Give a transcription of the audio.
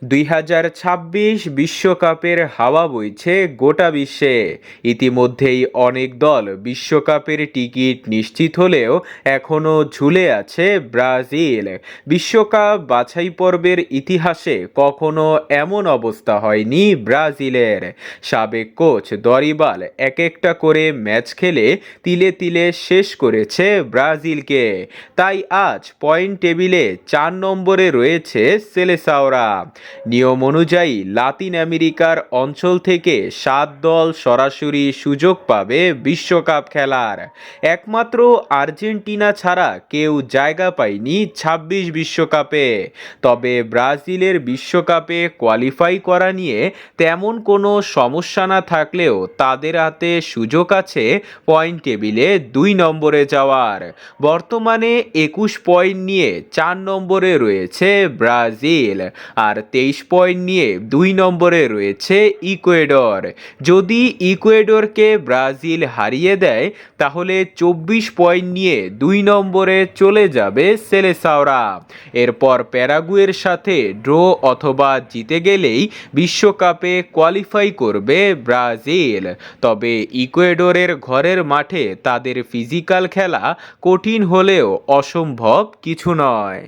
2026 বিশ্বকাপের হাওয়া বইছে গোটা বিশ্বে। ইতিমধ্যেই অনেক দল বিশ্বকাপের টিকিট নিশ্চিত হলেও এখনও ঝুলে আছে ব্রাজিল। বিশ্বকাপ বাছাই পর্বের ইতিহাসে কখনো এমন অবস্থা হয়নি ব্রাজিলের। সাবেক কোচ দরিবাল এক একটা করে ম্যাচ খেলে তিলে তিলে শেষ করেছে ব্রাজিলকে। তাই আজ পয়েন্ট টেবিলে 4 নম্বরে রয়েছে সেলেসাওরা। নিয়ম অনুযায়ী লাতিন আমেরিকার অঞ্চল থেকে 7 দল সরাসরি সুযোগ পাবে বিশ্বকাপ খেলার। একমাত্র আর্জেন্টিনা ছাড়া কেউ জায়গা পায়নি 26 বিশ্বকাপে। তবে ব্রাজিলের বিশ্বকাপে কোয়ালিফাই করা নিয়ে তেমন কোনো সমস্যা না থাকলেও তাদের হাতে সুযোগ আছে পয়েন্ট টেবিলে 2 নম্বরে যাওয়ার। বর্তমানে 21 পয়েন্ট নিয়ে 4 নম্বরে রয়েছে ব্রাজিল, আর 23 পয়েন্ট নিয়ে 2 নম্বরে রয়েছে ইকুয়েডর। যদি ইকুয়েডরকে ব্রাজিল হারিয়ে দেয় তাহলে 24 পয়েন্ট নিয়ে 2 নম্বরে চলে যাবে সেলেসাওরা। এরপর প্যারাগুয়ের সাথে ড্র অথবা জিতে গেলেই বিশ্বকাপে কোয়ালিফাই করবে ব্রাজিল। তবে ইকুয়েডরের ঘরের মাঠে তাদের ফিজিক্যাল খেলা কঠিন হলেও অসম্ভব কিছু নয়।